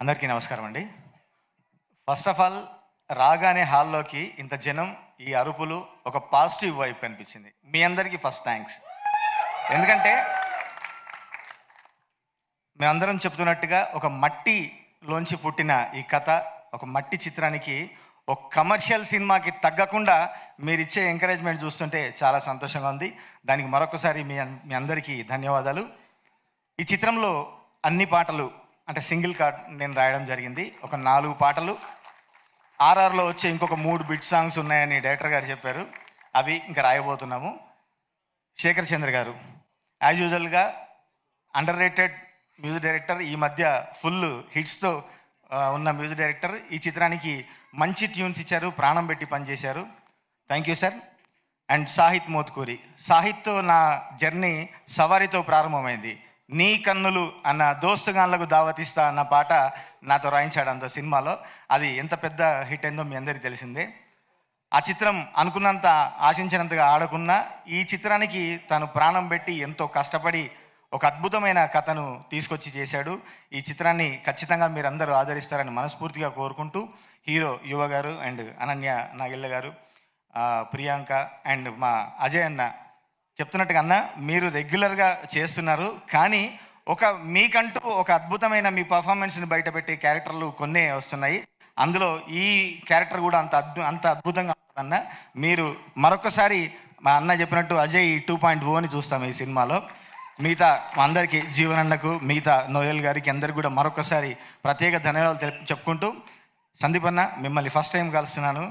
అందరికీ నమస్కారం అండి. ఫస్ట్ ఆఫ్ ఆల్ రాగానే హాల్లోకి ఇంత జనం, ఈ అరుపులు ఒక పాజిటివ్ వైబ్ కనిపించింది. మీ అందరికీ ఫస్ట్ థ్యాంక్స్. ఎందుకంటే మేమందరం చెప్తున్నట్టుగా ఒక మట్టిలోంచి పుట్టిన ఈ కథ, ఒక మట్టి చిత్రానికి, ఒక కమర్షియల్ సినిమాకి తగ్గకుండా మీరు ఇచ్చే ఎంకరేజ్మెంట్ చూస్తుంటే చాలా సంతోషంగా ఉంది. దానికి మరొకసారి మీ అందరికీ ధన్యవాదాలు. ఈ చిత్రంలో అన్ని పాటలు అంటే సింగిల్ కార్డ్ నేను రాయడం జరిగింది. ఒక 4 పాటలు ఆర్ఆర్లో వచ్చే ఇంకొక 3 బిట్ సాంగ్స్ ఉన్నాయని డైరెక్టర్ గారు చెప్పారు. అవి ఇంకా రాయబోతున్నాము. శేఖర్ చంద్ర గారు యాజ్ యూజువల్గా అండర్ రేటెడ్ మ్యూజిక్ డైరెక్టర్, ఈ మధ్య ఫుల్ హిట్స్తో ఉన్న మ్యూజిక్ డైరెక్టర్. ఈ చిత్రానికి మంచి ట్యూన్స్ ఇచ్చారు, ప్రాణం పెట్టి పనిచేశారు. Thank you sir. And Sahith Mothkuri, సాహిత్తో నా జర్నీ సవారితో ప్రారంభమైంది. నీ కన్నులు అన్న దోస్తుగాన్లకు దావతిస్తా అన్న పాట నాతో రాయించాడు అంత సినిమాలో. అది ఎంత పెద్ద హిట్ అయిందో మీ అందరికీ తెలిసిందే. ఆ చిత్రం అనుకున్నంత ఆశించినంతగా ఆడకున్నా ఈ చిత్రానికి తను ప్రాణం పెట్టి ఎంతో కష్టపడి ఒక అద్భుతమైన కథను తీసుకొచ్చి చేశాడు. ఈ చిత్రాన్ని ఖచ్చితంగా మీరు అందరూ ఆదరిస్తారని మనస్ఫూర్తిగా కోరుకుంటూ, హీరో యువ గారు అండ్ అనన్య నాగిళ్ళ గారు, ప్రియాంక అండ్ మా అజయ్ అన్న చెప్తున్నట్టుగా, అన్న మీరు రెగ్యులర్గా చేస్తున్నారు కానీ మీకంటూ ఒక అద్భుతమైన మీ పర్ఫార్మెన్స్ని బయటపెట్టే క్యారెక్టర్లు కొన్నే వస్తున్నాయి. అందులో ఈ క్యారెక్టర్ కూడా అంత అద్భుతంగా ఉంటుందన్న. మీరు మరొకసారి మా అన్న చెప్పినట్టు అజయ్ 2.0 చూస్తాం ఈ సినిమాలో. మిగతా మా అందరికీ, జీవనన్నకు, మిగతా నోయల్ గారికి అందరికి కూడా మరొకసారి ప్రత్యేక ధన్యవాదాలు చెప్పుకుంటూ, సందీప్ అన్న మిమ్మల్ని ఫస్ట్ టైం కలుస్తున్నాను.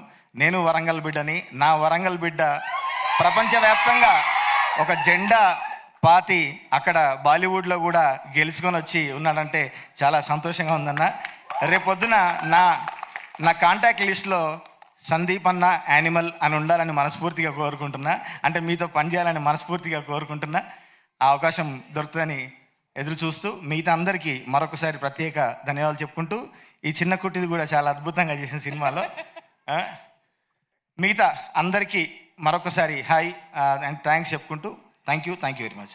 నేను వరంగల్ బిడ్డని. నా వరంగల్ బిడ్డ ప్రపంచవ్యాప్తంగా ఒక జెండా పాతి అక్కడ బాలీవుడ్లో కూడా గెలుచుకొని వచ్చి ఉన్నాడంటే చాలా సంతోషంగా ఉందన్న. రేపొద్దున నా కాంటాక్ట్ లిస్ట్లో సందీప్ అన్న యానిమల్ అని ఉండాలని మనస్ఫూర్తిగా కోరుకుంటున్నా. అంటే మీతో పనిచేయాలని మనస్ఫూర్తిగా కోరుకుంటున్నా. ఆ అవకాశం దొరుకుతుందని ఎదురు చూస్తూ మిగతా అందరికీ మరొకసారి ప్రత్యేక ధన్యవాదాలు చెప్పుకుంటూ, ఈ చిన్న కుట్టిది కూడా చాలా అద్భుతంగా చేసిన సినిమాలో మిగతా అందరికీ మరొకసారి హాయ్ అండ్ థ్యాంక్స్ చెప్పుకుంటూ, థ్యాంక్ యూ వెరీ మచ్.